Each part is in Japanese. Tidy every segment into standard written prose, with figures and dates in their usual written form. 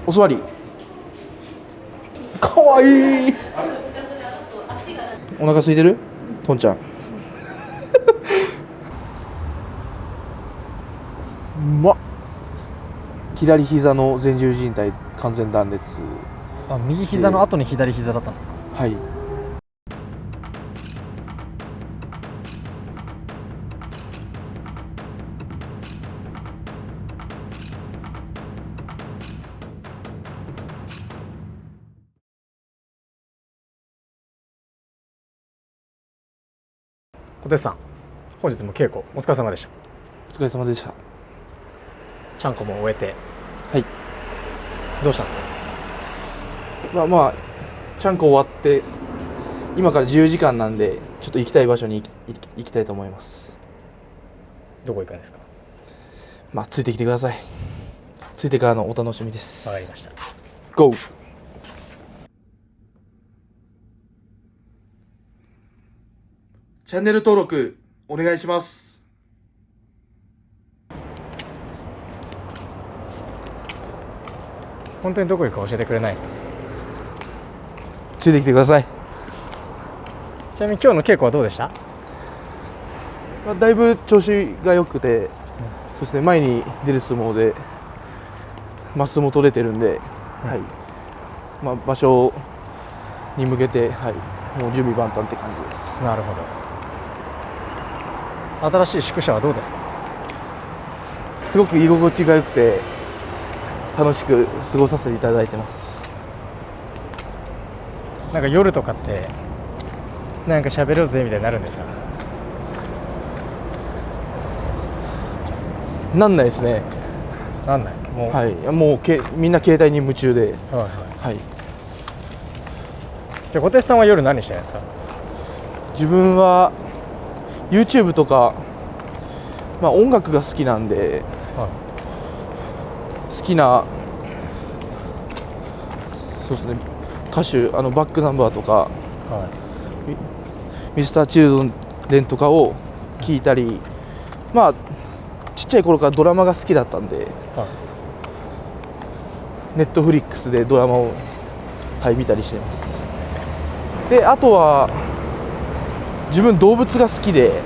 お座り。かわいい。お腹空いてる？とんちゃん。うまっ。左膝の前十字靭帯完全断裂。あ、右膝の後に左膝だったんですか？はい。小手さん、本日も稽古お疲れ様でした。お疲れ様でした。ちゃんこも終えて、はい。どうしたんですか？まあちゃんこ終わって今から自由時間なんで、ちょっと行きたい場所に行きたいと思います。どこ行くんですか？まあついてきてください。ついてからのお楽しみです。わかりました。 GO。 チャンネル登録お願いします。本当にどこ行くか教えてくれないですね。ついてきてください。ちなみに今日の稽古はどうでした？だいぶ調子が良くて、そして前に出る相撲でマスも取れてるんで、はい。場所に向けて、はい、もう準備万端って感じです。なるほど。新しい宿舎はどうですか？すごく居心地が良くて楽しく過ごさせていただいてます。なんか夜とかってなんか喋ろうぜみたいになるんですか？なんないですね。なんない。もう、はい、もうみんな携帯に夢中で、はいはい。はい。じゃあ小手さんは夜何してるんですか？自分は YouTube とか、音楽が好きなんで、好きなそうですね、歌手バックナンバーとか、ミスターチルドレンとかを聞いたり、ちっちゃい頃からドラマが好きだったんで、ネットフリックスでドラマを、見たりしています。で、あとは自分動物が好きで、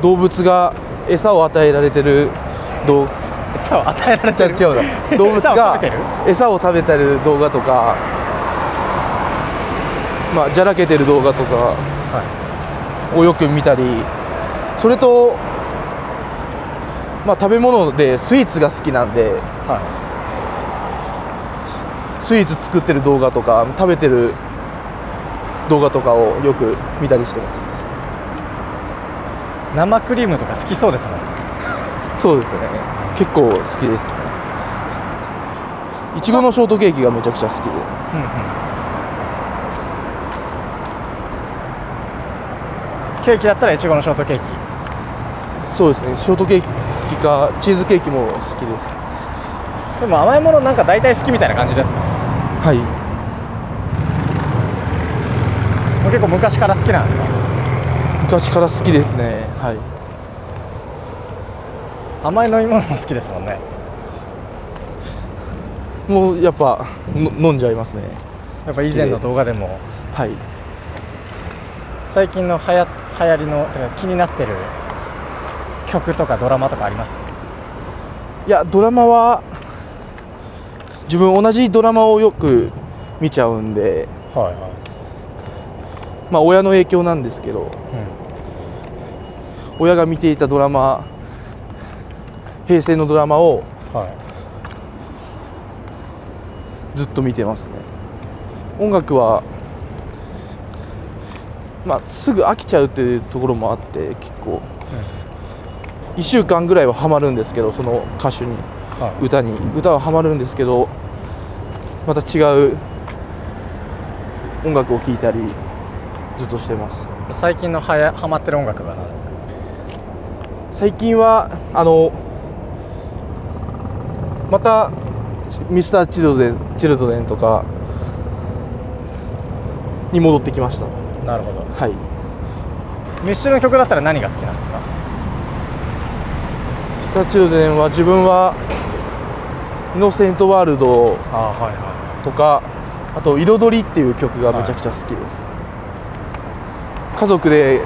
動物が餌を与えられてる餌を与えられてる？違うな、動物が餌を食べてる動画とか、じゃらけてる動画とかをよく見たり、それと、食べ物でスイーツが好きなんで、スイーツ作ってる動画とか食べてる動画とかをよく見たりしてます。生クリームとか好きそうですもん。そうですね、結構好きですね。いちごのショートケーキがめちゃくちゃ好きで、ケーキだったらいちごのショートケーキ。そうですね、ショートケーキかチーズケーキも好きです。でも甘いものなんか大体好きみたいな感じですか？はい。もう結構昔から好きなんですか？昔から好きですね。はい。甘い飲み物も好きですもんね。もうやっぱ飲んじゃいますね。やっぱ以前の動画でも、はい。最近の流行りの気になってる曲とかドラマとかあります？いや、ドラマは自分同じドラマをよく見ちゃうんで、親の影響なんですけど、親が見ていたドラマ、平成のドラマをずっと見てますね。音楽はすぐ飽きちゃうっていうところもあって、結構1週間ぐらいはハマるんですけど、その歌手に、歌はハマるんですけど、また違う音楽を聴いたりずっとしてます。最近のハマってる音楽は何ですか？最近はまたミスターチルドレンとかに戻ってきました。なるほど。はい。ミッシュの曲だったら何が好きなんですか？ Mr.Children は自分はイノセントワールドとか、あと彩りっていう曲がめちゃくちゃ好きです、家族で、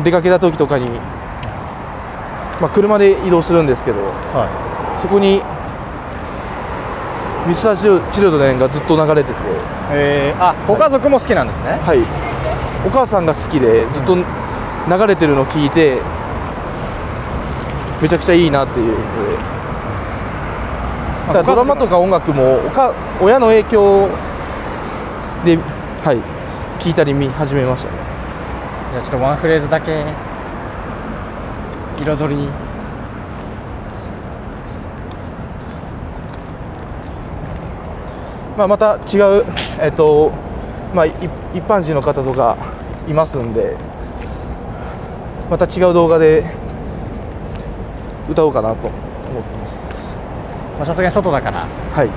出かけた時とかに、車で移動するんですけど、そこにMr.Children がずっと流れてて、ご家族も好きなんですね。はい、お母さんが好きでずっと流れてるのを聞いて、めちゃくちゃいいなっていうので、だからドラマとか音楽も親の影響で、聞いたり見始めましたね。じゃあちょっとワンフレーズだけ彩り。また違う、一般人の方とかいますんで、また違う動画で歌おうかなと思ってます。さすがに外だから。はい。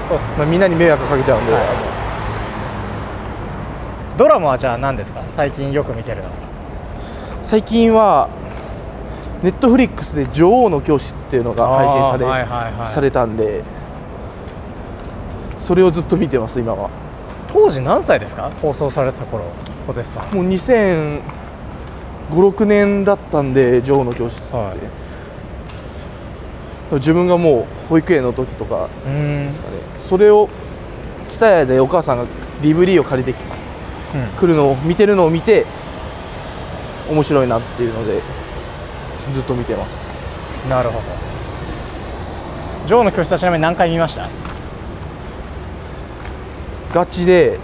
そうです。みんなに迷惑かけちゃうんで。ドラマはじゃあ何ですか？最近よく見てるの。最近はネットフリックスで女王の教室っていうのが配信されたんで、それをずっと見てます今は。当時何歳ですか？放送された頃、小手さん。もう2005、6年だったんで、女王の教室って、自分がもう保育園の時とかですかね。それをTSUTAYAでお母さんが DVD を借りて来るのを見て面白いなっていうのでずっと見てます。なるほど。女王の教室はちなみに何回見ました？ガチで、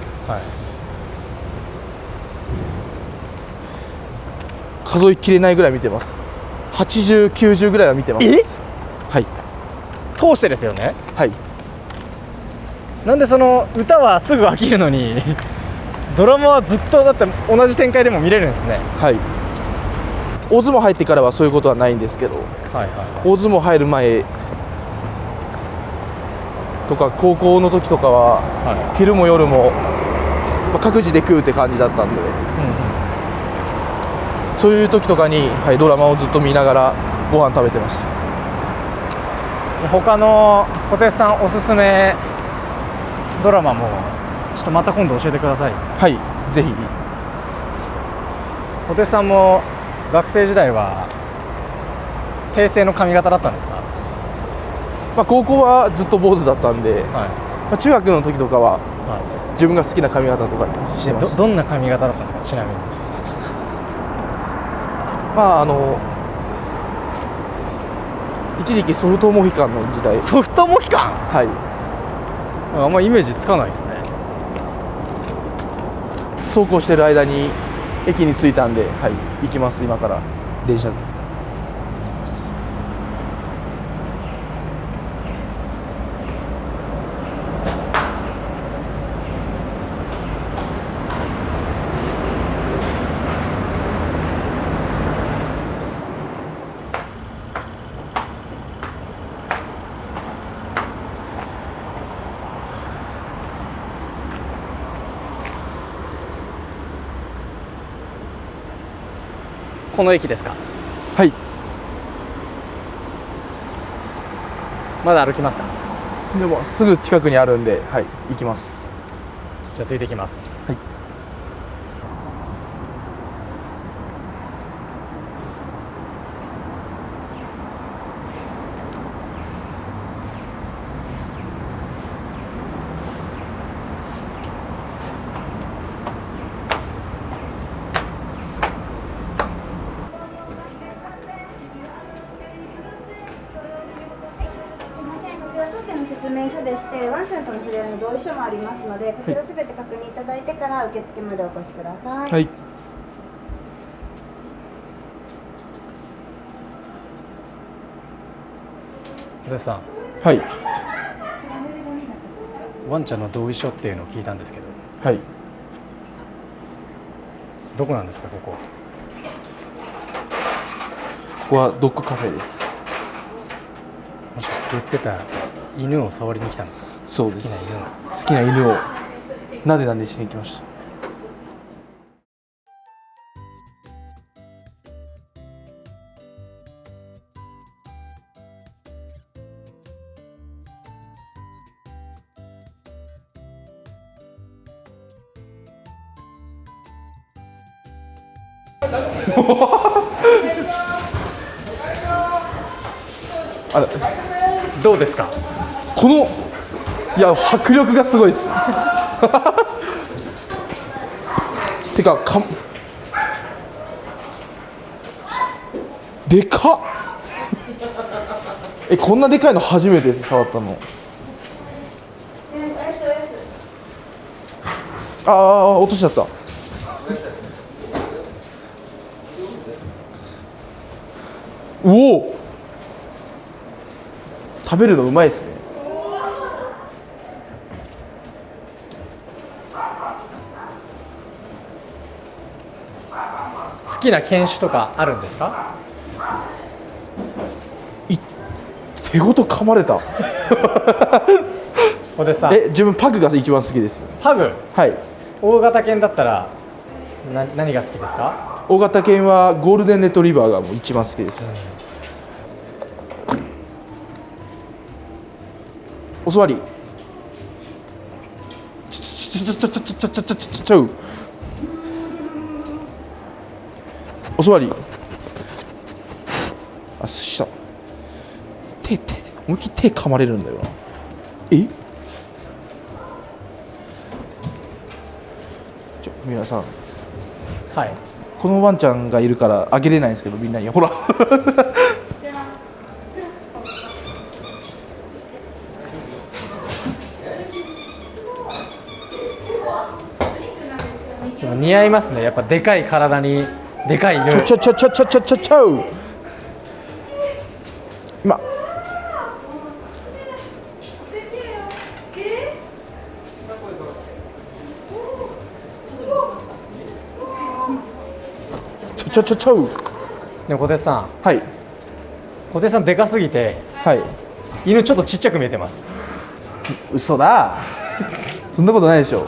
数えきれないぐらい見てます。80、90ぐらいは見てます。はい。通してですよね。はい。なんでその歌はすぐ飽きるのにドラマはずっとだって同じ展開でも見れるんですね。はい。大相撲入ってからはそういうことはないんですけど、大相撲入る前とか高校の時とかは、昼も夜も、各自で食うって感じだったんで、そういう時とかに、ドラマをずっと見ながらご飯食べてました。他の小手さんおすすめドラマもちょっとまた今度教えてください。はい、ぜひ。小手さんも学生時代は平成の髪型だったんですか？高校はずっと坊主だったんで、中学の時とかは、自分が好きな髪型とかしてました。どんな髪型だったんですか、ちなみに。一時期ソフトモヒカンの時代。ソフトモヒカン？はい。あんまイメージつかないですね。走行してる間に駅に着いたんで、行きます。今から電車で。この駅ですか？はい。まだ歩きますか？でもすぐ近くにあるんで、行きます。じゃあついていきます。はい。説明書でして、ワンちゃんとの触れ合いの同意書もありますので、こちらすべて確認いただいてから受付までお越しください。はい。小手さん。はい。ワンちゃんの同意書っていうのを聞いたんですけど。はい。どこなんですか、ここ。ここはドッグカフェです。もしかして言ってた犬を触りに来たんですか？そうです。好きな犬をなでなでしに来ました。あれどうですか？このいや迫力がすごいですてかでかっこんなでかいの初めてです触ったの。ああ落としちゃった。おお食べるのうまいですね。好きな犬種とかあるんですか？手ごと噛まれた小手さん、自分パグが一番好きです。パグ、はい。大型犬だったら何が好きですか？大型犬はゴールデンレトリバーがもう一番好きです、お座り。お座り。あ、した手思いっきり手噛まれるんだよな。皆さん、はい。このワンちゃんがいるからあげれないんですけど、みんなにほらでも似合いますね。やっぱでかい体にでかい犬。ちょ今でも小手さん、はい小手さんでかすぎてはい犬ちょっとちっちゃく見えてます。嘘だそんなことないでしょ。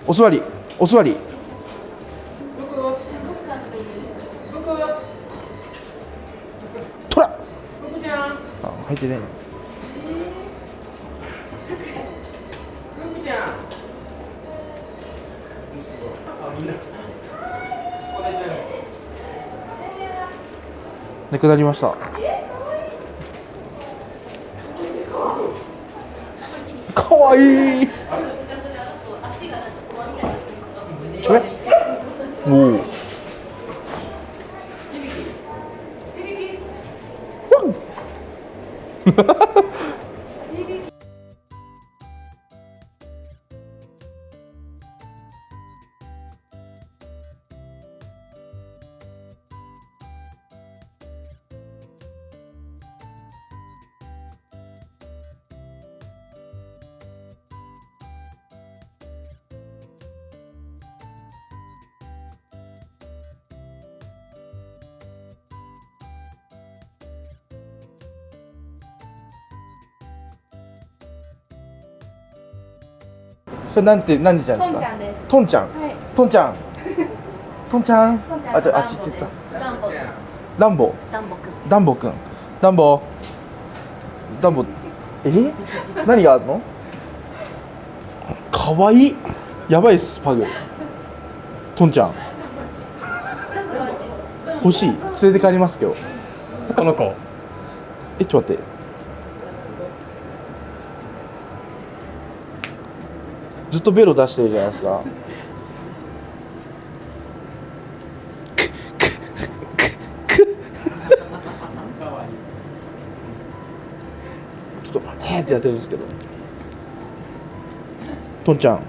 お座りお座り。とらあ入ってねなくなりました。かわいい。おお。それ何ちゃんですか？トンちゃんです。トンちゃん。はい。トンちゃん。トンちゃん。トンちゃんあ、あっち行ってった。ダンボです。ダンボ。ダンボくん。ダンボくん。ダンボ。ダンボ。何があるの？かわいい。やばいっすパグ。トンちゃん。欲しい。連れて帰ります今日。この子。ちょっと待って。ずっとベロ出してるじゃないですか。ちょっとへーってやってるんですけど。トンちゃん。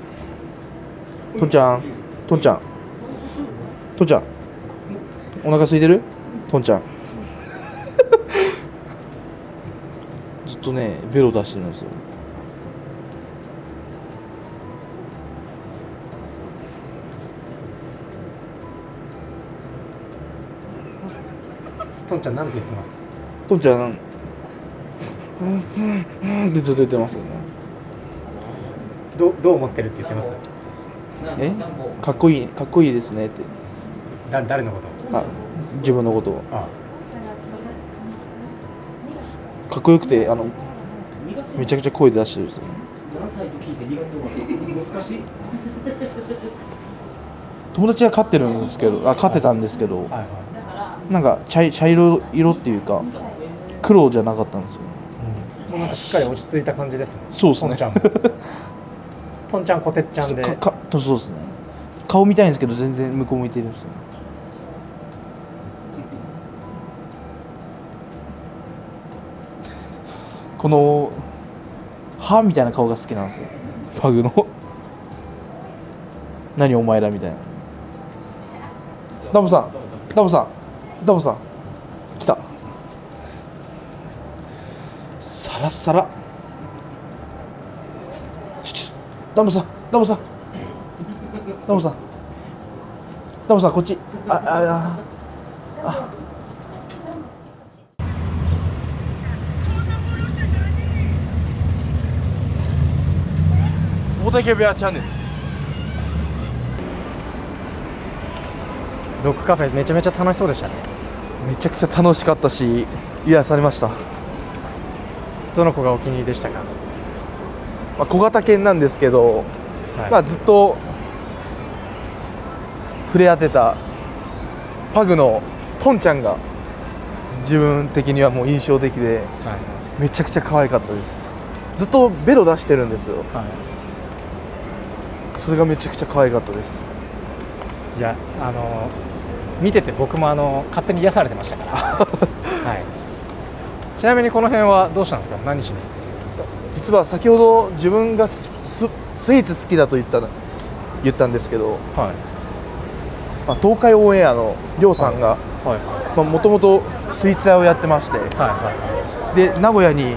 トンちゃん。トンちゃん。トンちゃん。お腹空いてる？トンちゃん。ずっとねベロ出してるんですよ。トンちゃんなんて言ってます？トンちゃんってずっと言ってますよね。どう思ってるって言ってます？かっこいいですねって。誰のこと？あ、自分のことをあかっこよくてめちゃくちゃ声出してるんですよ。何歳と聞いて2月生まれ難しい友達が飼ってるんですけど、飼ってたんですけど、はいはい、なんか茶色色っていうか黒じゃなかったんですよ。もうなんかしっかり落ち着いた感じですね。そうですね。トンちゃんもトンちゃんこてっちゃんでそうですね。顔見たいんですけど全然向こう向いてるんですよ。この歯みたいな顔が好きなんですよ、パグの。何お前らみたいな。ダボさん来た。サラッサラ。ダボさんこっち。大竹部屋チャンネル。ドッグカフェめちゃめちゃ楽しそうでしたね。めちゃくちゃ楽しかったし癒されました。どの子がお気に入りでしたか？小型犬なんですけど、はい、ずっと触れ合ってたパグのトンちゃんが自分的にはもう印象的で、はい、めちゃくちゃ可愛かったです。ずっとベロ出してるんですよ、はい、それがめちゃくちゃ可愛かったです。いや見てて僕も勝手に癒されてましたから、はい、ちなみにこの辺はどうしたんですか？何しに？実は先ほど自分がスイーツ好きだと言ったんですけど、はい、東海オンエアのりょうさんがもともとスイーツ屋をやってまして、はいはい、で名古屋に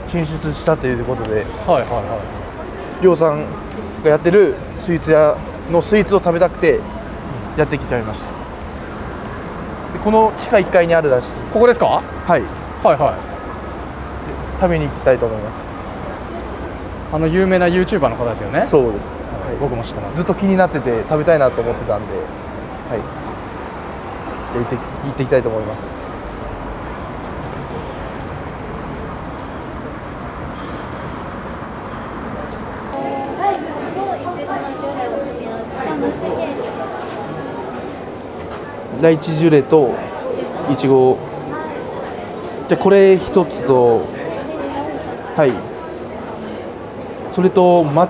進出したということで、はいはいはりょうさんがやってるスイーツ屋のスイーツを食べたくてやってきておりました。でこの地下1階にあるらしい。ここですか？はいはいはい、食べに行きたいと思います。有名な YouTuber の方ですよね。そうです、はい、僕も知ってます。ずっと気になってて食べたいなと思ってたんで、はい、じゃあ行ってきたいと思います。ライチジュレといちご。じゃあこれ一つと、はい、それと抹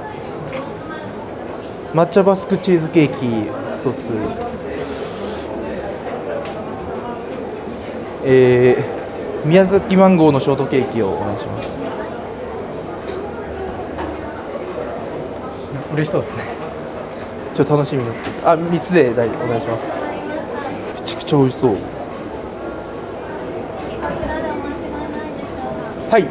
茶バスクチーズケーキ一つ、宮崎マンゴーのショートケーキをお願いします。嬉しそうですね。ちょっと楽しみになってきた。3つでお願いします。めちゃくちゃ美味しそう。はい。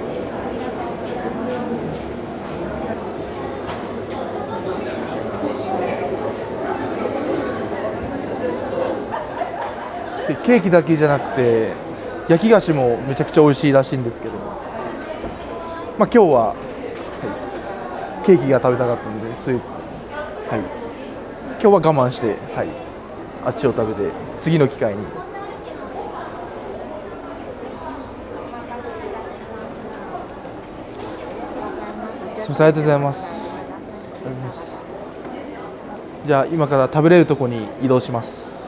でケーキだけじゃなくて焼き菓子もめちゃくちゃ美味しいらしいんですけど、今日は、ケーキが食べたかったのでスイーツ、今日は我慢して、あっちを食べて次の機会に。すみません、ありがとうございます。じゃあ今から食べれるところに移動します。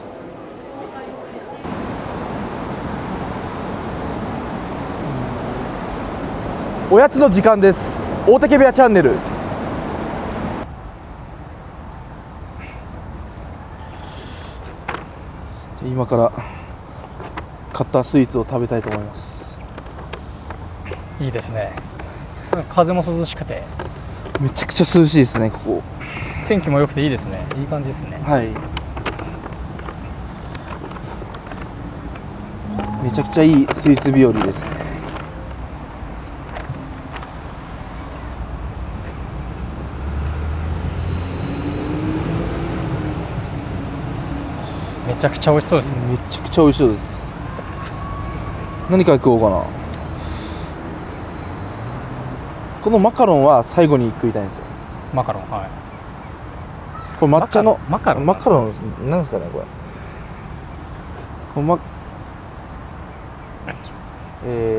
おやつの時間です。大竹部屋チャンネル。今から買ったスイーツを食べたいと思います。いいですね。風も涼しくてめちゃくちゃ涼しいですね。ここ天気も良くていいですね。いい感じですね。はい、めちゃくちゃいいスイーツ日和ですね。めちゃくちゃ美味しそうですね。めちゃくちゃ美味しそうです。何から食おうかな。このマカロンは最後に食いたいんですよ。マカロン、はい。これ抹茶のマカロンなんですかねこれ。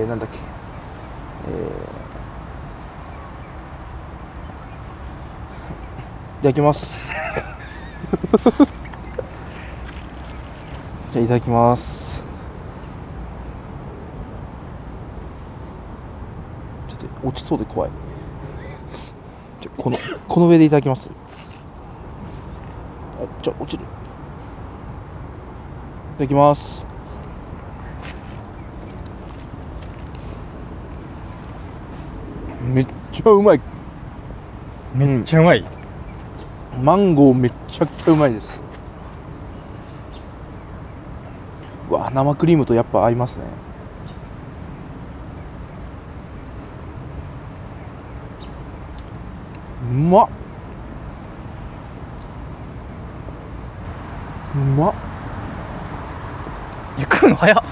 なんだっけ、いただきます。じゃあいただきます。ちょっと落ちそうで怖い。この上でいただきます。落ちる。いただきます。めっちゃうまい。めっちゃうまい、マンゴーめっちゃくちゃうまいです。うわ、生クリームとやっぱ合いますね。うまっ。うまっ。いや食うの早っ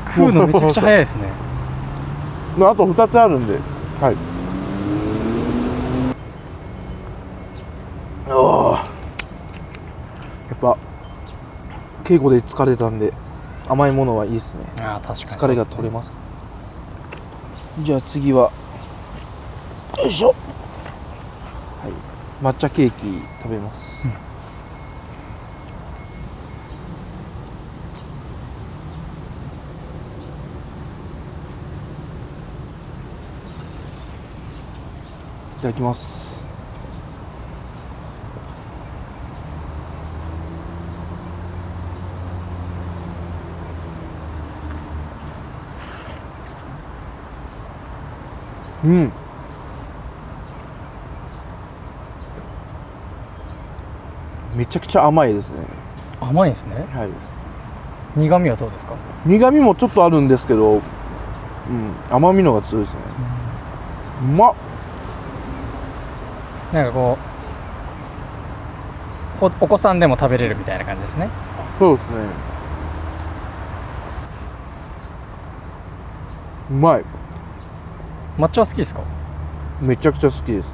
食うのめちゃくちゃ早いですね。あと2つあるんで、はい。やっぱ稽古で疲れたんで甘いものはいいですね。ああ、確かに疲れが取れます。じゃあ次はよいしょ。はい、抹茶ケーキ食べます。いただきます。うん。めちゃくちゃ甘いですね。甘いですね。はい。苦味はどうですか？苦味もちょっとあるんですけど、甘みのが強いですね。うまっ。なんかこうお子さんでも食べれるみたいな感じですね。そうですね。うまい。抹茶は好きですか？めちゃくちゃ好きですね。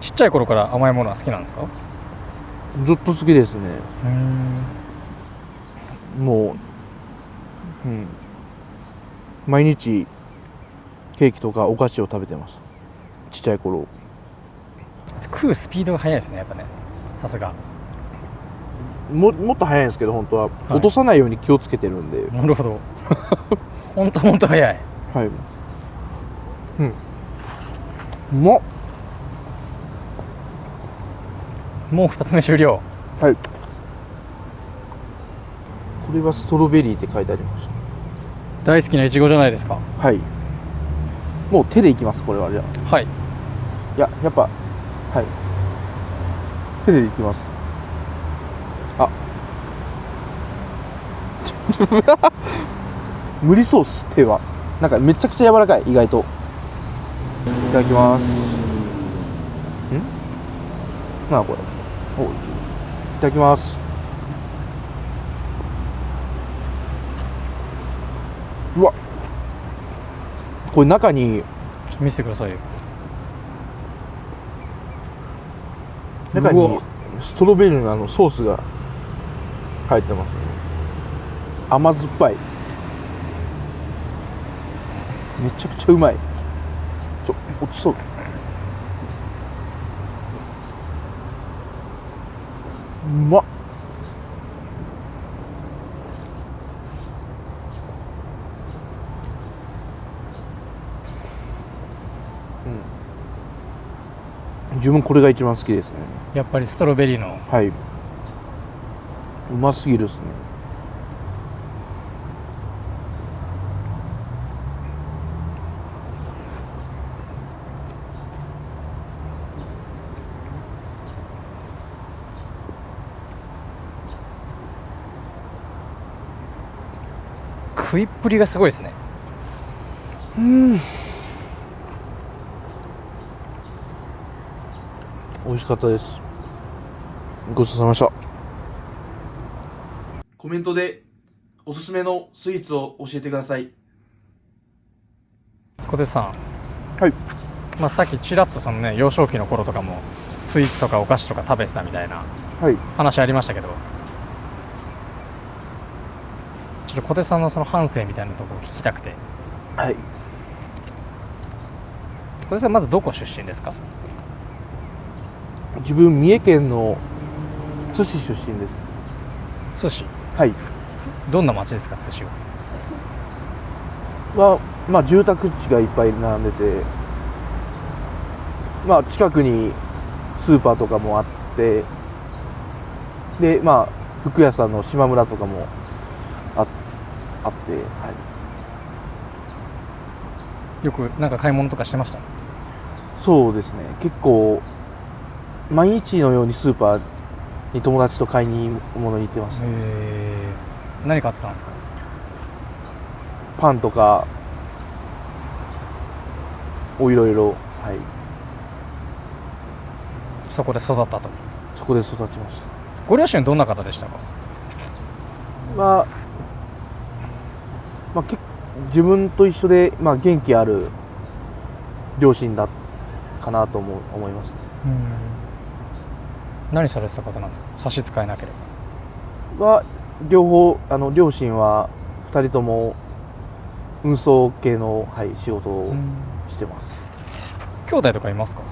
ちっちゃい頃から甘いものは好きなんですか？ずっと好きですね。もう、毎日ケーキとかお菓子を食べてます。ちっちゃい頃。食うスピードが速いですね、やっぱね。さすが。もっと早いんですけど、本当は、落とさないように気をつけてるんで。なるほど。ほんと早い。はい。うまっ。もう2つ目終了。はい。これはストロベリーって書いてありました。大好きなイチゴじゃないですか。はい。もう手でいきます、これは。じゃあ。はい。やっぱ、はい。手でいきます。無理そうっす、手は。なんかめちゃくちゃ柔らかい、意外と。いただきます。なんだこれ。いただきます。うわ、これ中にちょっと見せてくださいよ。中にストロベリーのソースが入ってますね。甘酸っぱい。めちゃくちゃうまい。落ちそう。うまっ。自分これが一番好きですね。やっぱりストロベリーの。はい。うますぎるですね。食いっぷりがすごいですね。美味しかったです。ごちそうさまでした。コメントでおすすめのスイーツを教えてください。小手さん。はい。さっきちらっとそのね、幼少期の頃とかもスイーツとかお菓子とか食べてたみたいな話ありましたけど、ちょっと小手さんのその半生みたいなところを聞きたくて。はい。小手さんまずどこ出身ですか？自分三重県の津市出身です。津市、はい。どんな町ですか津市はまあ住宅地がいっぱい並んでて、まあ近くにスーパーとかもあって、でまあ服屋さんの島村とかもあって、はい。よくなんか買い物とかしてました？そうですね、結構毎日のようにスーパーに友達と買いに物に行ってました。何買ってたんですか？パンとかいろいろ、はい。そこで育ったと。そこで育ちました。ご両親どんな方でしたか？まあ、自分と一緒で、まあ、元気ある両親だかなと思います。何されてた方なんですか？差し支えなければ。は両方両親は2人とも運送系の、はい、仕事をしてます。兄弟とかいますか？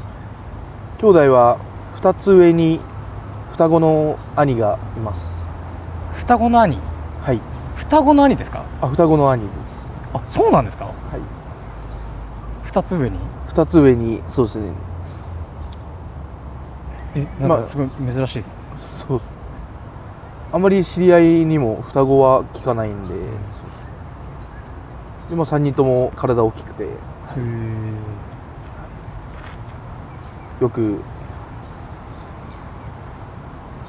兄弟は2つ上に双子の兄がいます。双子の兄？はい。双子の兄ですか？双子の兄です。あ、そうなんですか？はい。2つ上に？ 2つ上に、そうですね。なんかすごい珍しいですね。そうです。あまり知り合いにも双子は聞かないんで、でも3人とも体大きくて、よく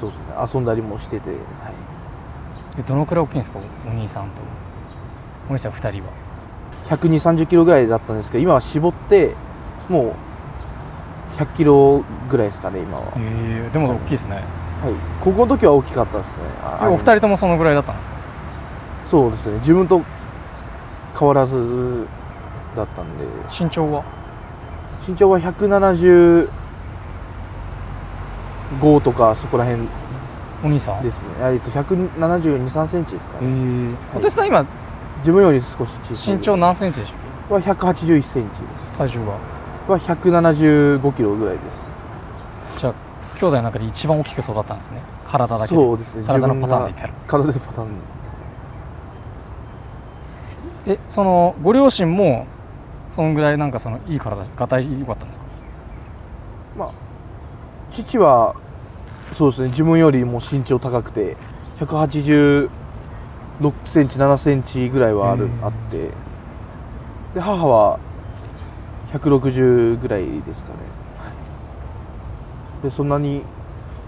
そうですね、遊んだりもしてて、はい。どのくらい大きいんですか、お兄さんとお兄さん2人は。120、30キロぐらいだったんですけど、今は絞ってもう100キロぐらいですかね、今は。でも大きいですね。はい、高校の時は大きかったですね。お二人ともそのぐらいだったんですか？そうですね、自分と変わらずだったんで。身長は175とかそこら辺お兄さんですね。172、3センチですかね。お弟子さん今自分より少し小さい。身長何センチでしょう？は181センチです。体重は175キロぐらいです。じゃあ兄弟の中で一番大きく育ったんですね、体だけで。そうですね、体のパターンで言ったら。体でパターン。そのご両親もそのぐらいなんかそのいい体、がたい良かったんですか？まあ父はそうですね、自分よりも身長高くて186センチ7センチぐらいはあって、で母は160ぐらいですかね。でそんなに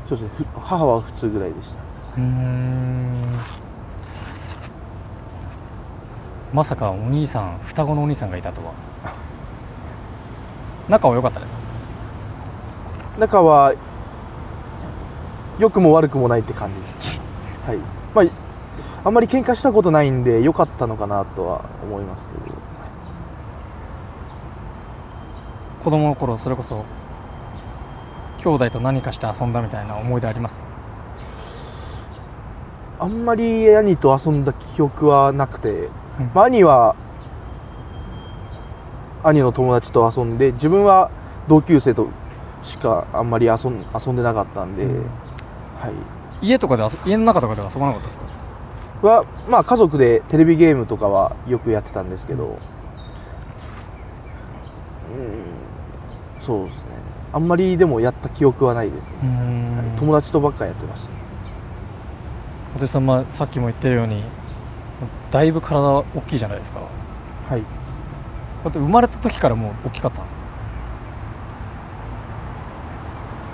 そうですね、母は普通ぐらいでした。まさかお兄さん、双子のお兄さんがいたとは。仲は良かったですか？仲は良くも悪くもないって感じです。はい。まああんまり喧嘩したことないんで良かったのかなとは思いますけど。子供の頃それこそ兄弟と何かして遊んだみたいな思い出あります？あんまり兄と遊んだ記憶はなくて、まあ、兄は兄の友達と遊んで、自分は同級生としかあんまり遊んでなかったんで、はい。家の中とかで遊ばなかったですか？はまあ家族でテレビゲームとかはよくやってたんですけど、そうですね、あんまりでもやった記憶はないですね。はい、友達とばっかやってました。お弟子さん、さっきも言ってるようにだいぶ体大きいじゃないですか。はい。こうやって生まれた時からもう大きかったんですか？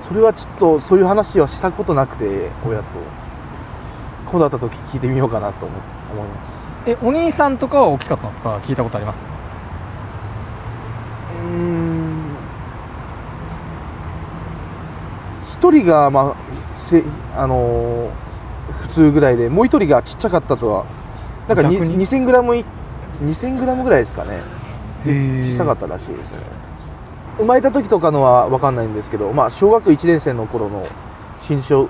それはちょっとそういう話はしたことなくて、親と今度会った時聞いてみようかなと思います。お兄さんとかは大きかったのとか聞いたことあります？一人が普通ぐらいで、もう一人がちっちゃかったとは、なんか2000グラムぐらいですかね。小さかったらしいですね。生まれた時とかのは分かんないんですけど、まあ小学1年生の頃の身長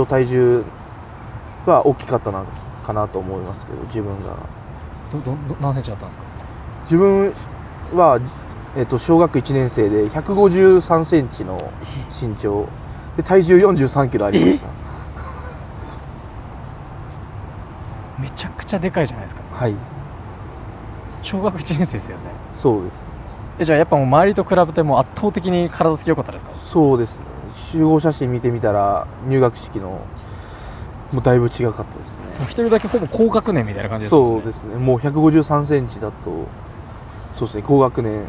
体重は大きかったのかなと思いますけど、自分が何センチだったんですか？自分は小学1年生で153センチの身長で体重43キロありました。ちゃでかいじゃないですか。はい、小学1年生ですよね。そうです。じゃあやっぱもう周りと比べても圧倒的に体つき良かったですか？そうですね。集合写真見てみたら入学式のもうだいぶ違かったですね。一人だけほぼ高学年みたいな感じですもんね。そうですね。もう153センチだと、そうですね、高学年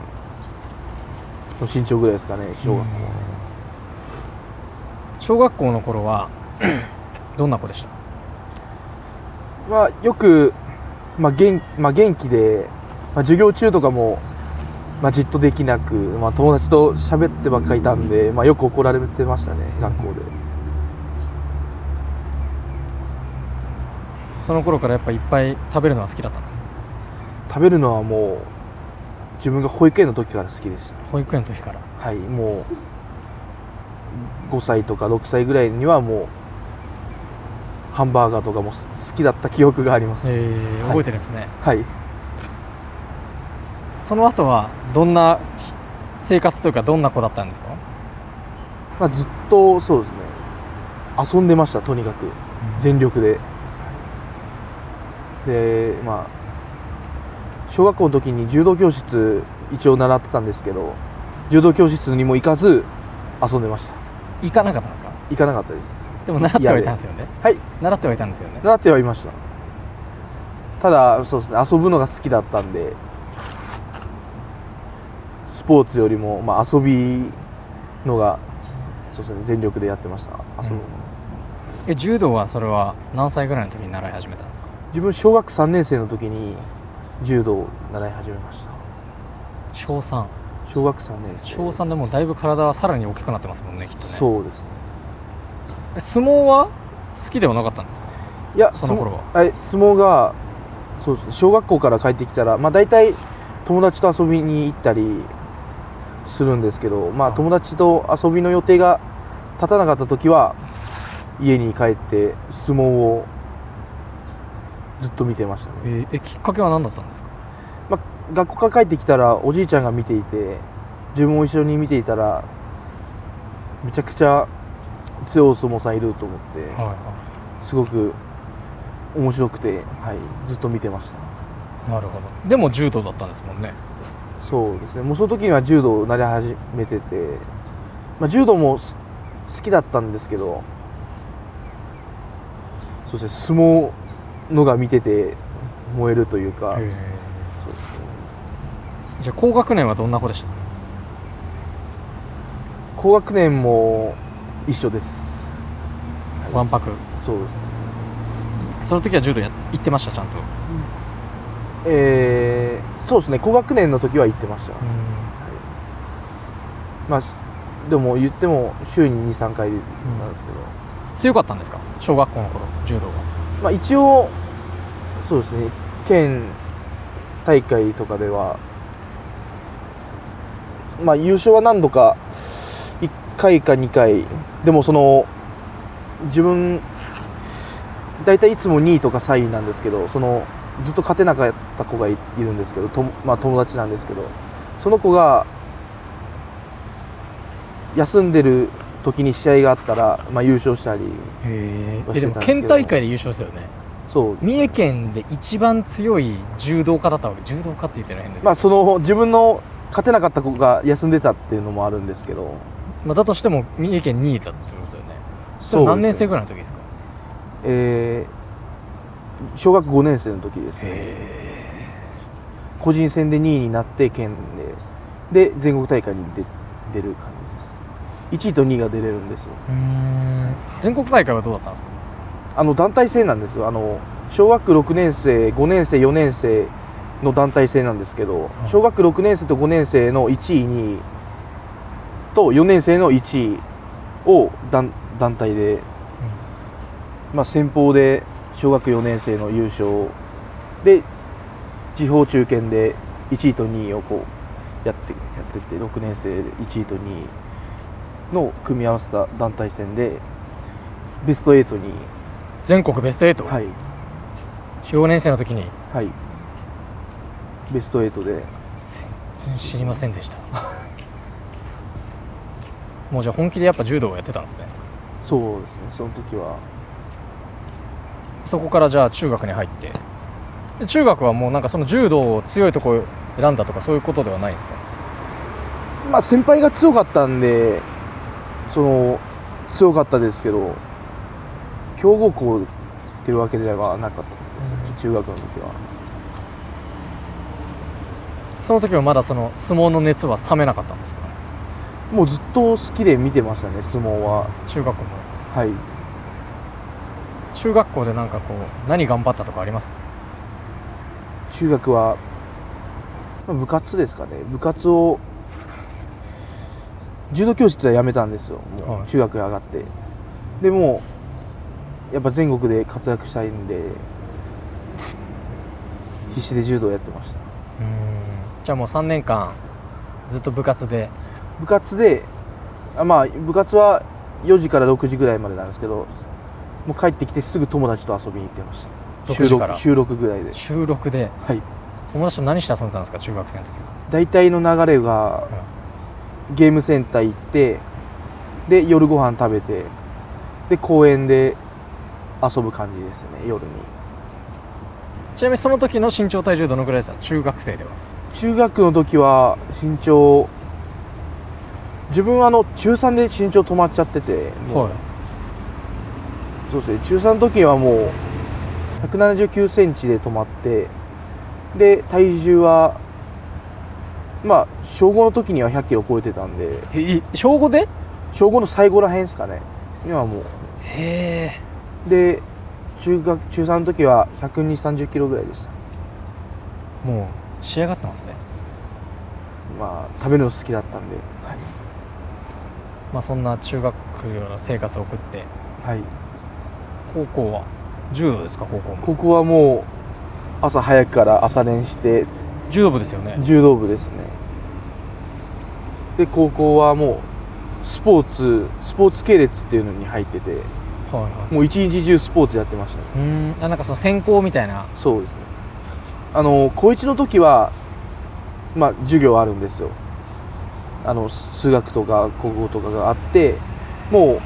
の身長ぐらいですかね、小学校。小学校の頃はどんな子でした？まあ、よく、元気で、授業中とかも、じっとできなく、友達と喋ってばっかりいたんで、よく怒られてましたね、学校で。その頃からやっぱいっぱい食べるのは好きだったんですか？食べるのはもう自分が保育園の時から好きでした。保育園の時から。はい、もう5歳とか6歳ぐらいにはもうハンバーガーとかも好きだった記憶があります。覚えてるんですね。はい。その後はどんな生活というかどんな子だったんですか？ずっとそうですね、遊んでました。とにかく全力で。で小学校の時に柔道教室一応習ってたんですけど、柔道教室にも行かず遊んでました。行かなかったんですか？行かなかったです。でも習ってはいたんですよね。はい、習ってはいたんですよね。習ってはいました。ただそうですね、遊ぶのが好きだったんで、スポーツよりも遊びのがそうですね、全力でやってました。遊ぶの。柔道はそれは何歳ぐらいの時に習い始めたんですか？自分小学3年生の時に柔道を習い始めました。小3。小学3年生。小3でもうだいぶ体はさらに大きくなってますもんね、きっとね。そうですね。相撲は好きではなかったんですか？いや、その頃は。相撲がそうですね、小学校から帰ってきたら大体友達と遊びに行ったりするんですけど、友達と遊びの予定が立たなかった時は家に帰って相撲をずっと見てましたね。きっかけは何だったんですか？学校から帰ってきたらおじいちゃんが見ていて、自分も一緒に見ていたらめちゃくちゃ強い相撲さんいると思って、すごく面白くて、ずっと見てました。なるほど。でも柔道だったんですもんね。そうですね。もうその時には柔道を習い始めてて、柔道も好きだったんですけど、そうですね、相撲のが見てて燃えるというか。そうですね。じゃあ高学年はどんな子でした？高学年も一緒です。わんぱく。そうです。その時は柔道行ってました？ちゃんと。そうですね、高学年の時は行ってました。でも言っても週に 2,3 回なんですけど。強かったんですか？小学校の頃柔道は。一応そうですね、県大会とかでは優勝は何度か1回か2回でも、自分大体いつも2位とか3位なんですけど、ずっと勝てなかった子がいるんですけど、友達なんですけど、その子が休んでる時に試合があったら、優勝したりはしてたんですけど。でも県大会で優勝ですよね。そう。三重県で一番強い柔道家だったわけ。柔道家って言ってないんですけど、自分の勝てなかった子が休んでたっていうのもあるんですけど、だとしても三重県2位だってことですよね。それ何年生ぐらいの時ですか？小学5年生の時ですね。個人戦で2位になって県で全国大会に出る感じです。1位と2位が出れるんですよ。全国大会はどうだったんですか？団体戦なんですよ。小学6年生5年生4年生の団体戦なんですけど、小学6年生と5年生の1位2位と4年生の1位を団体で、先鋒で小学4年生の優勝で、地方中堅で1位と2位をやってて、6年生で1位と2位の組み合わせた団体戦でベスト8に。全国ベスト 8？ はい。4年生の時に。はい。ベスト8で。全然知りませんでしたもうじゃあ本気でやっぱ柔道をやってたんですね。そうですね、その時は。そこからじゃあ中学に入って。中学はもうなんかその柔道を強いところ選んだとかそういうことではないんですか？まあ先輩が強かったんで強かったですけど、強豪校っていうわけではなかったですね、中学の時は。その時はまだその相撲の熱は冷めなかったんですか？もうずっと好きで見てましたね、相撲は。中学校も。はい。中学校でなんかこう何頑張ったとかあります？中学は部活ですかね。部活を柔道教室は辞めたんですよ、もう中学に上がって。でもやっぱ全国で活躍したいんで必死で柔道をやってました。じゃあもう3年間ずっと部活で。部活は4時から6時ぐらいまでなんですけど、もう帰ってきてすぐ友達と遊びに行ってました。6時から週6ぐらいで。週6で。はい。友達と何して遊んでたんですか、中学生の時は？大体の流れが、ゲームセンター行って、で夜ご飯食べて、で公園で遊ぶ感じですね、夜に。ちなみにその時の身長体重どのぐらいですか、中学生では？中学の時は身長、自分は中3で身長止まっちゃってて、もう、そうですね、中3の時はもう179センチで止まって、で体重は小5の時には100キロ超えてたんで。小5で？小5の最後らへんですかね、今はもう。へえ。で中3の時は120、30キロぐらいでした。もう仕上がってますね。食べるの好きだったんで。はい。そんな中学の生活を送って、はい。高校は柔道ですか？高校はもう朝早くから朝練して。柔道部ですよね？柔道部ですね。で高校はもうスポーツ系列っていうのに入ってて、もう一日中スポーツやってましたね。なんかその専攻みたいな。そうですね。高1の時は授業あるんですよ。数学とか国語とかがあって、もう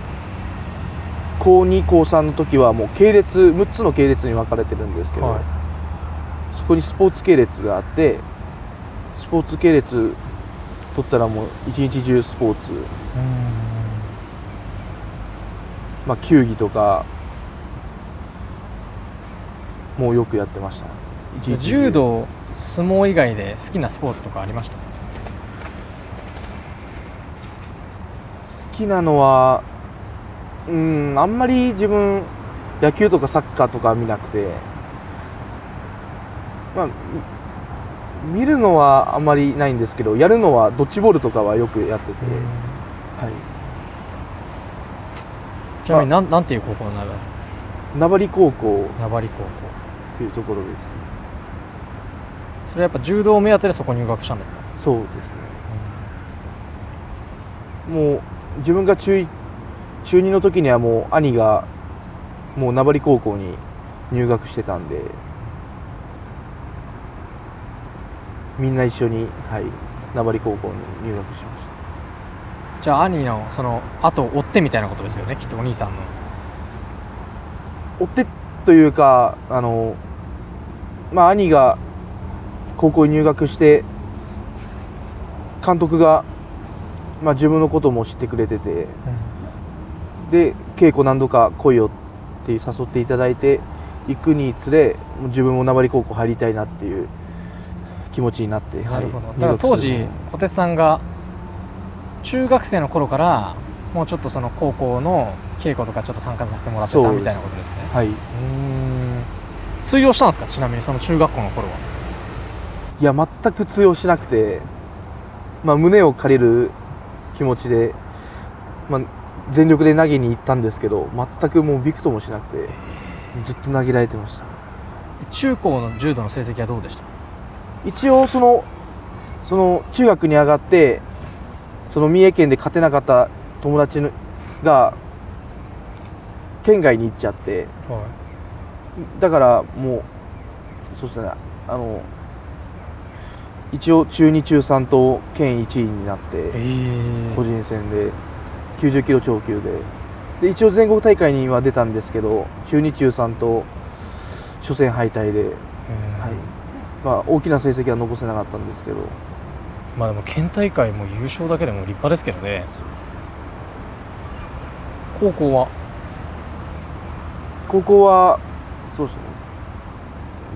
高2高3の時はもう系列6つの系列に分かれてるんですけど、そこにスポーツ系列があって、スポーツ系列取ったらもう一日中スポーツ、球技とかもうよくやってました。柔道、相撲以外で好きなスポーツとかありました？好きなのはあんまり自分野球とかサッカーとか見なくて、見るのはあんまりないんですけど、やるのはドッジボールとかはよくやってて。はい。ちなみになんていう高校になるんですか？名張高校。名張高校というところです。それはやっぱ柔道目当てでそこに入学したんですか？そうですね。もう自分が中2の時にはもう兄がもう名張高校に入学してたんで、みんな一緒に、名張高校に入学しました。じゃあ兄のその後を追ってみたいなことですよね、きっとお兄さんの。追ってというか、兄が高校に入学して監督が、自分のことも知ってくれてて、で稽古何度か来いよって誘っていただいて行くにつれ、自分も名張高校入りたいなっていう気持ちになって。なるほど。だから当時小鉄さんが中学生の頃からもうちょっとその高校の稽古とかちょっと参加させてもらってたみたいなことですね。はい。通用したんですか、ちなみにその中学校の頃は？いや全く通用しなくて、胸を借りる気持ちで、全力で投げに行ったんですけど、全くもうびくともしなくてずっと投げられてました。中高の柔道の成績はどうでした？一応その中学に上がってその三重県で勝てなかった友達が県外に行っちゃって、だからもうそうですね、一応中2中3と県1位になって、個人戦で90キロ超級で一応全国大会には出たんですけど、中2中3と初戦敗退ではい、まあ、大きな成績は残せなかったんですけど、まあでも県大会も優勝だけでも立派ですけどね。高校はそうですね、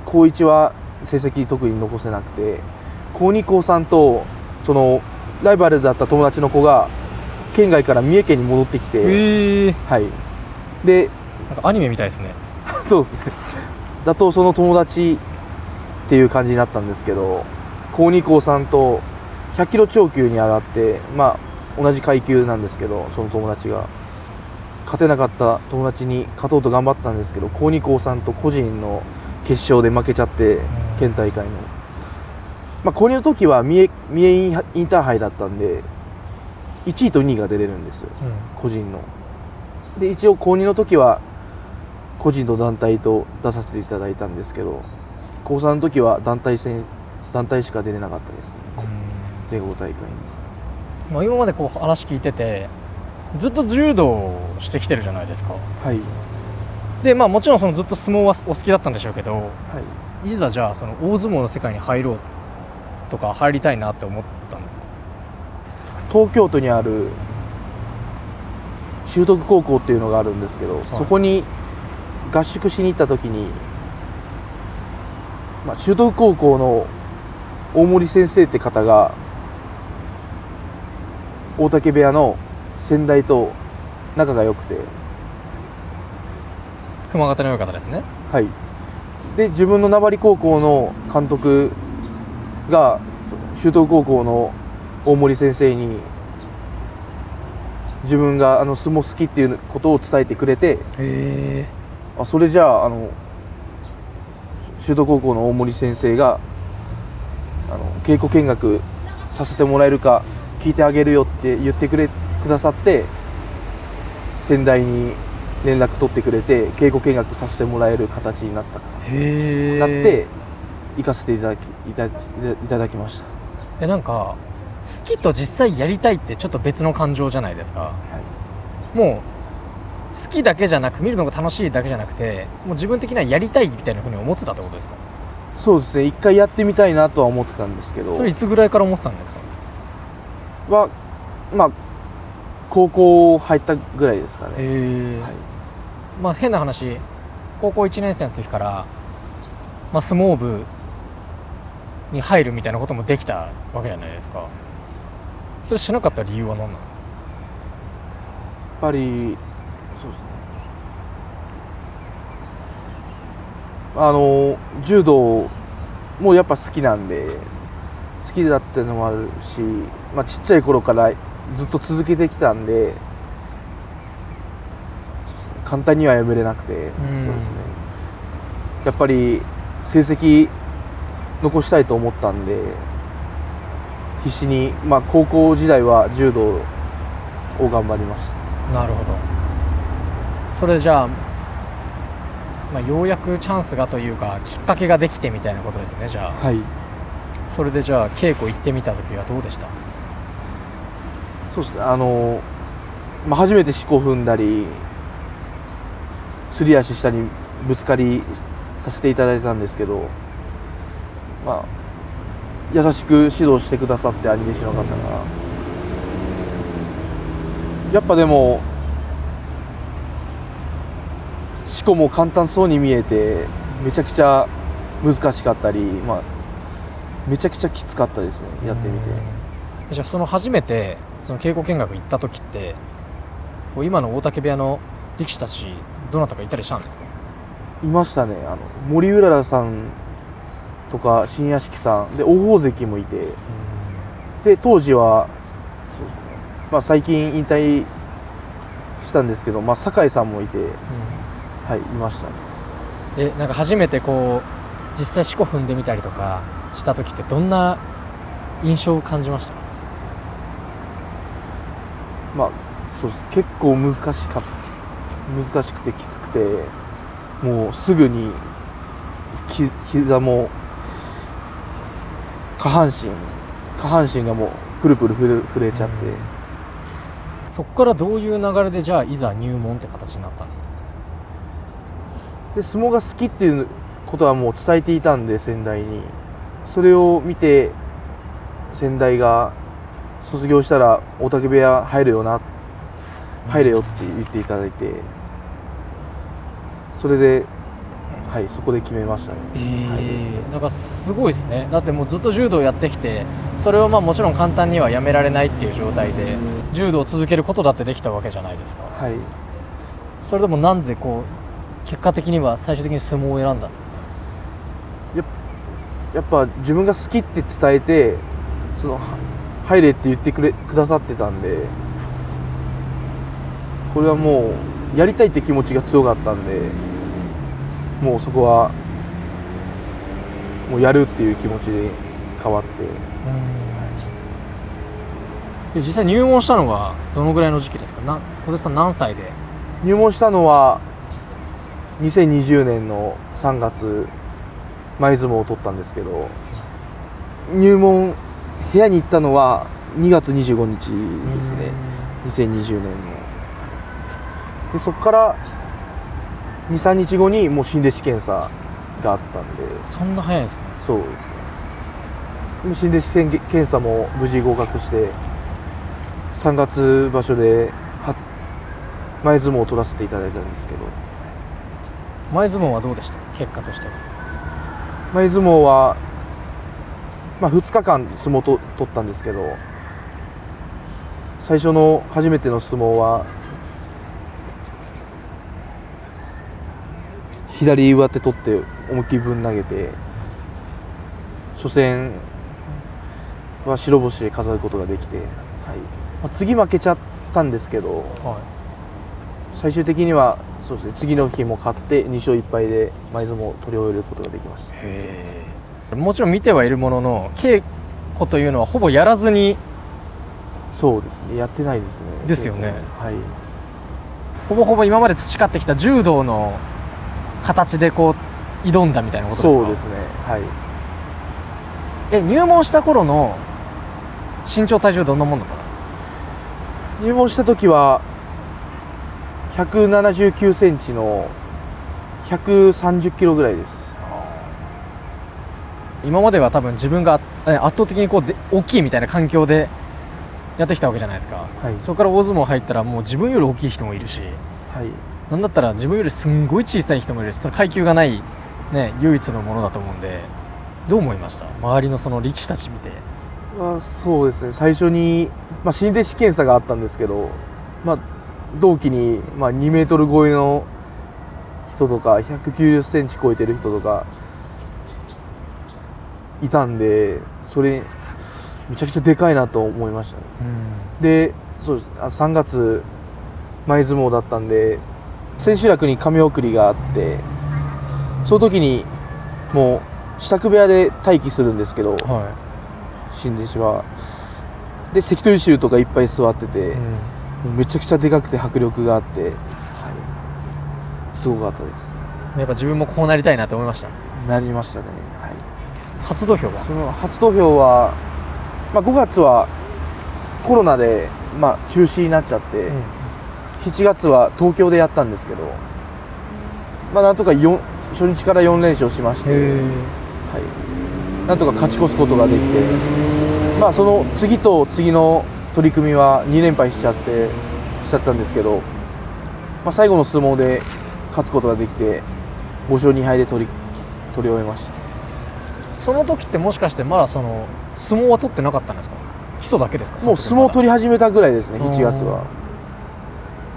高1は成績特に残せなくて、高2高3とそのライバルだった友達の子が県外から三重県に戻ってきて、はい、でなんかアニメみたいですね。そうですね、だとその友達っていう感じになったんですけど、高2高3と100キロ超級に上がって、まあ同じ階級なんですけど、その友達が勝てなかった友達に勝とうと頑張ったんですけど、高2高3と個人の決勝で負けちゃって、県大会の、まあ、高2の時は三重インターハイだったんで1位と2位が出れるんですよ、個人の。で一応高2の時は個人と団体と出させていただいたんですけど、高3の時は団体しか出れなかったですね、全国大会に。まあ、今までこう話聞いててずっと柔道をしてきてるじゃないですか。はい、でまあもちろんそのずっと相撲はお好きだったんでしょうけど、はい、いざじゃあその大相撲の世界に入ろうとか入りたいなって思ったんですか？東京都にある修徳高校っていうのがあるんですけど、そこに合宿しに行った時に、まあ、修徳高校の大森先生って方が大嶽部屋の先代と仲が良くて、熊形の良い方ですね。はい、で自分の名張高校の監督が修徳高校の大森先生に自分が相撲好きっていうことを伝えてくれて、それじゃあ修徳高校の大森先生が稽古見学させてもらえるか聞いてあげるよって言ってくださって、先代に連絡取ってくれて稽古見学させてもらえる形になって行かせていただきました。なんか好きと実際やりたいってちょっと別の感情じゃないですか、はい、もう好きだけじゃなく見るのが楽しいだけじゃなくて、もう自分的にはやりたいみたいなふうに思ってたってことですか？そうですね、一回やってみたいなとは思ってたんですけど。それいつぐらいから思ってたんですか？まあ高校入ったぐらいですかね。はい、まあ変な話、高校1年生の時から、まあ、相撲部に入るみたいなこともできたわけじゃないですか。それしなかった理由は何なんですか？やっぱりそうですね、柔道もやっぱ好きなんで、好きだっていうのもあるし、まあ、ちっちゃい頃からずっと続けてきたんで簡単にはやめれなくて、そうですね、やっぱり成績残したいと思ったんで必死に、まあ、高校時代は柔道を頑張りました。なるほど。それじゃあ、まあ、ようやくチャンスがというかきっかけができてみたいなことですね。じゃあ、はい、それでじゃあ稽古行ってみた時はどうでした？そうですね、まあ、初めて四股踏んだりすり足したりぶつかりさせていただいたんですけど、まあ、優しく指導してくださって兄弟子の方が、やっぱでも四股も簡単そうに見えてめちゃくちゃ難しかったり、まあ、めちゃくちゃきつかったですね、やってみて。じゃあその初めてその稽古見学行った時って今の大嶽部屋の力士たちどなたかいたりしたんですか？いましたね、森うららさんとか新屋敷さんで王鵬関もいて、で当時はそうですね、まあ、最近引退したんですけど、まあ、酒井さんもいて、はい、いましたね。なんか初めてこう実際四股踏んでみたりとかした時ってどんな印象を感じました？まあそうです、結構難しくてきつくて、もうすぐに膝も下半身がもうプルプル震えちゃって、そこからどういう流れでじゃあいざ入門って形になったんですか？で相撲が好きっていうことはもう伝えていたんで、先代に。それを見て先代が卒業したら大嶽部屋入れよって言っていただいて、それで、はい、そこで決めましたね。なんかすごいですね。だってもうずっと柔道やってきて、それをまあもちろん簡単にはやめられないっていう状態で柔道を続けることだってできたわけじゃないですか。はい。それでもなんでこう結果的には最終的に相撲を選んだんですか？やっぱ自分が好きって伝えて、入れって言ってくださってたんで、これはもうやりたいって気持ちが強かったんで、もうそこはもうやるっていう気持ちで変わって。で実際入門したのはどのぐらいの時期ですか？小手さん何歳で？入門したのは2020年の3月、前相撲を取ったんですけど、入門部屋に行ったのは2月25日ですね、2020年の。でそこから2、3日後にもう新弟子検査があったんで。そんな早いですね。そうですね。でも新弟子検査も無事合格して、3月場所で前相撲を取らせていただいたんですけど。前相撲はどうでした？結果としては。前相撲は、2日間相撲と取ったんですけど、最初の初めての相撲は左上手取って思いっきりぶん投げて、初戦は白星で飾ることができて、次負けちゃったんですけど、最終的にはそうですね、次の日も勝って2勝1敗で前相撲を取り終えることができました。もちろん見てはいるものの、稽古というのはほぼやらずに。そうですね、やってないですね。ですよね。はい。ほぼほぼ今まで培ってきた柔道の形でこう挑んだみたいなことですか？そうですね。はい。入門した頃の身長体重どんなもんだったんですか？入門した時は179センチの130キロぐらいです。今までは多分自分が圧倒的にこう大きいみたいな環境でやってきたわけじゃないですか。はい。そこから大相撲入ったらもう自分より大きい人もいるし、はい。なんだったら自分よりすんごい小さい人もいるし、その階級がないね、唯一のものだと思うんで、どう思いました？周りのその力士たち見て。そうですね、最初に、新弟子検査があったんですけど、同期に、2メートル超えの人とか190センチ超えてる人とかいたんで、それめちゃくちゃでかいなと思いましたね。で、そうです、3月前相撲だったんで、千秋楽に亀送りがあって、その時にもう支度部屋で待機するんですけど、新弟子は。で関取衆とかいっぱい座ってて、もうめちゃくちゃでかくて迫力があって、すごかったです。やっぱ自分もこうなりたいなと思いました。なりましたね。はい。初土俵は？その初土俵は、5月はコロナで、中止になっちゃって、7月は東京でやったんですけど、なんとか初日から4連勝しまして、なんとか勝ち越すことができて、その次と次の取り組みは2連敗しちゃったんですけど、最後の相撲で勝つことができて5勝2敗で取り終えました。その時ってもしかしてまだその相撲は取ってなかったんですか？基礎だけですか？もう相撲を取り始めたぐらいですね、7月は。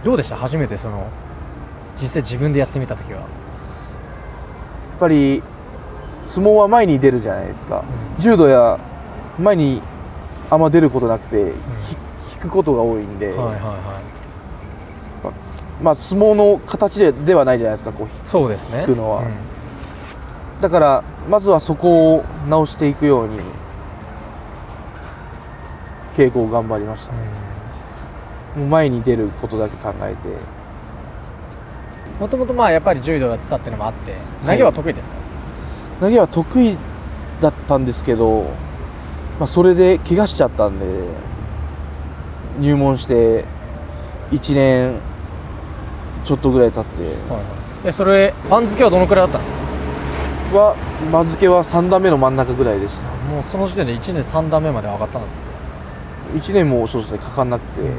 どうでした？初めて実際自分でやってみた時は。やっぱり相撲は前に出るじゃないですか。柔道や前にあんま出ることなくて、引くことが多いんで、相撲の形ではないじゃないですか、そうですね、引くのは。だからまずはそこを直していくように稽古を頑張りました。もう前に出ることだけ考えて。もともとやっぱり柔道やってたっていうのもあって、投げは得意ですか？投げは得意だったんですけど、それで怪我しちゃったんで、入門して1年ちょっとぐらい経って、それ番付はどのくらいだったんですか？は番付は3段目の真ん中ぐらいでした。もうその時点で1年3段目まで上がったんですね。1年もそうですねかかんなくて、はい、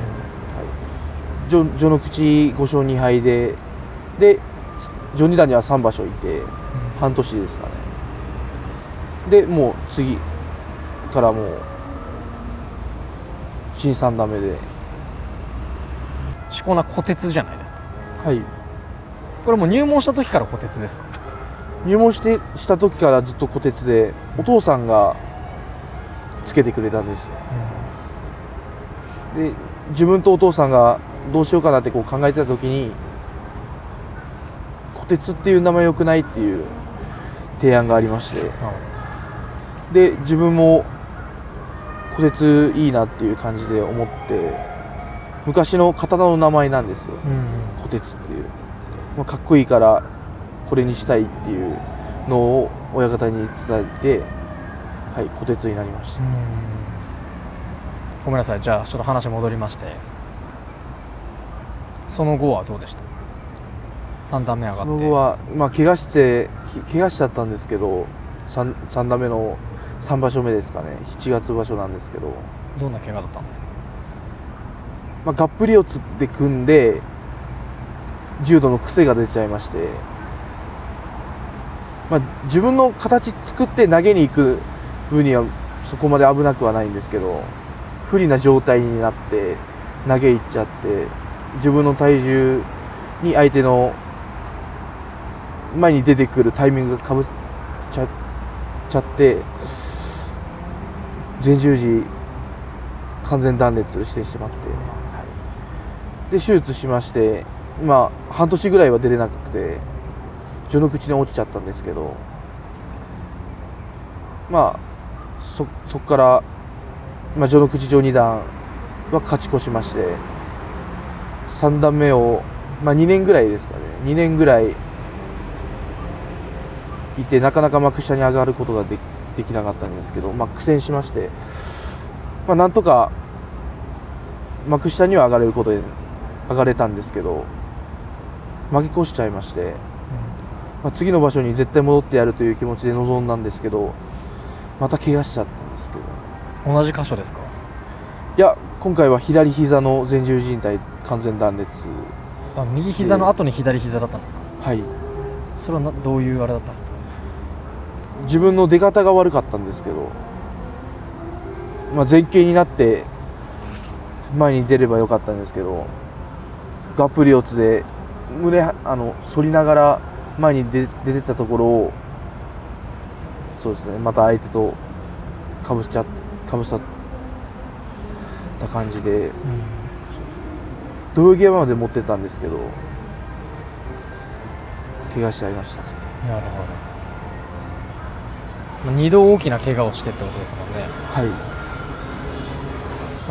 序の口5勝2敗で序二段には3場所いて、半年ですかね。でもう次からもう新3段目で、しこ名虎鉄じゃないですか。はい、これもう入門した時から虎鉄ですか？入門した時からずっと虎鉄で、お父さんがつけてくれたんですよ。で自分とお父さんがどうしようかなってこう考えてた時に、虎鉄っていう名前良くないっていう提案がありまして、で自分も虎鉄いいなっていう感じで思って、昔の刀の名前なんですよ、虎鉄っていう、かっこいいからこれにしたいっていうのを親方に伝えて、はい、虎鉄になりました。ごめんなさい、じゃあちょっと話戻りまして、その後はどうでした？3段目上がって。その後は、怪我しちゃったんですけど、3段目の3場所目ですかね、7月場所なんですけど。どんな怪我だったんですか？がっぷり四つで組んで柔道の癖が出ちゃいまして、自分の形作って投げに行く分にはそこまで危なくはないんですけど、不利な状態になって投げ行っちゃって、自分の体重に相手の前に出てくるタイミングがかぶっちゃって前十字完全断裂してしまって、で手術しまして、半年ぐらいは出れなくて序の口に落ちちゃったんですけど、そこから序の口序二段は勝ち越しまして、3段目を、2年ぐらいですかね、2年ぐらいいて、なかなか幕下に上がることができなかったんですけど、苦戦しまして、なんとか幕下には上がれたんですけど、負け越しちゃいまして、次の場所に絶対戻ってやるという気持ちで臨んだんですけど、また怪我しちゃったんですけど。同じ箇所ですか？いや、今回は左膝の前十字靭帯完全断裂。右膝の後に左膝だったんですか？はい。それはどういうあれだったんですか？自分の出方が悪かったんですけど、前傾になって前に出ればよかったんですけど、がっぷり四つで胸反りながら前に出てたところを、そうですね、また相手とかぶさった感じで、土俵際まで持ってたんですけど怪我しちゃいました。なるほど。2度大きな怪我をしてってことですもんね。は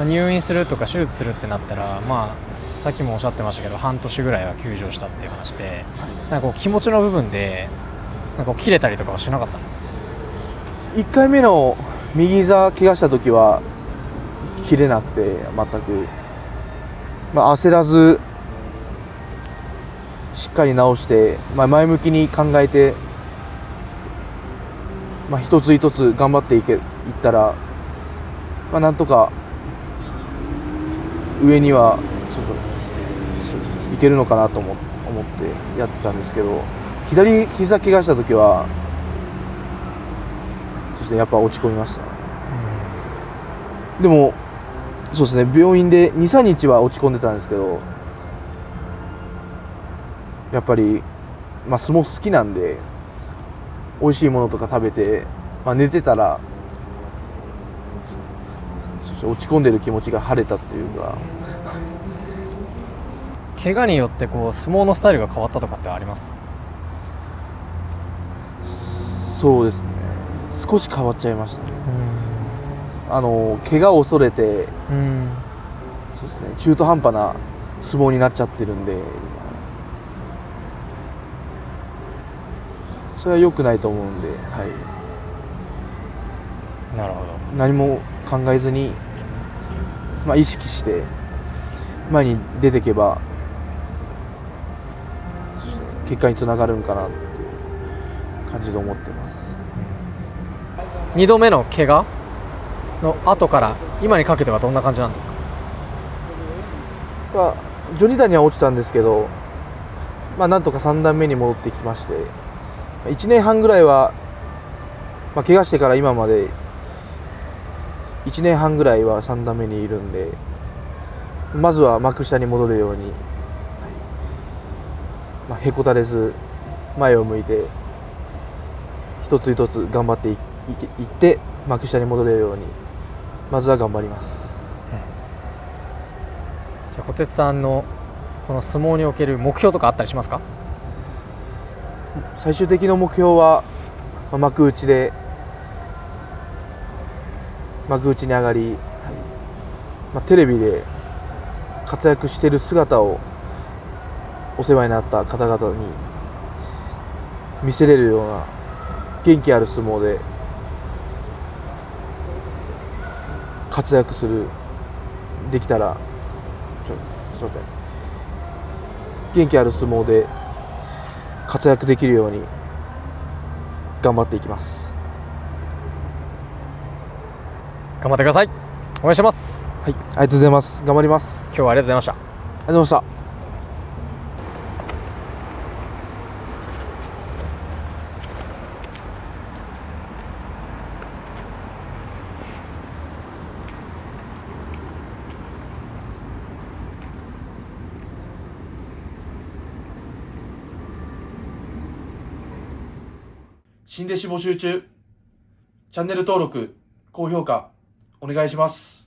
い。入院するとか手術するってなったら、さっきもおっしゃってましたけど、半年ぐらいは休場したっていう話で、気持ちの部分で切れたりとかはしなかったんですか？1回目の右膝怪我した時は切れなくて、全く、焦らずしっかり治して、前向きに考えて、一つ一つ頑張っていったら、なんとか上にはちょっといけるのかなと思ってやってたんですけど、左膝怪我した時はそしてやっぱ落ち込みました。でもそうですね、病院で 2,3 日は落ち込んでたんですけど、やっぱり、相撲好きなんで美味しいものとか食べて、寝てたら落ち込んでる気持ちが晴れたっていうか。怪我によって相撲のスタイルが変わったとかってあります？そうですね、少し変わっちゃいましたね。怪我を恐れて、そうですね、中途半端な相撲になっちゃってるんで、今それは良くないと思うんで、はい、なるほど。何も考えずに、意識して前に出ていけば、結果につながるんかなっていう感じで思ってます。2度目の怪我の後から今にかけてはどんな感じなんですか？序二段には落ちたんですけど、なんとか3段目に戻ってきまして、1年半ぐらいは、怪我してから今まで1年半ぐらいは3段目にいるんで、まずは幕下に戻るように、へこたれず前を向いて一つ一つ頑張っていって幕下に戻れるようにまずは頑張ります。じゃあ小鉄さんのこの相撲における目標とかあったりしますか？最終的な目標は幕内に上がり、テレビで活躍している姿をお世話になった方々に見せれるような元気ある相撲で活躍できたら、すいません、元気ある相撲で活躍できるように頑張っていきます。頑張ってください。応援してます。はい、ありがとうございます。頑張ります。今日はありがとうございました。ありがとうございました。新弟子募集中。チャンネル登録、高評価お願いします。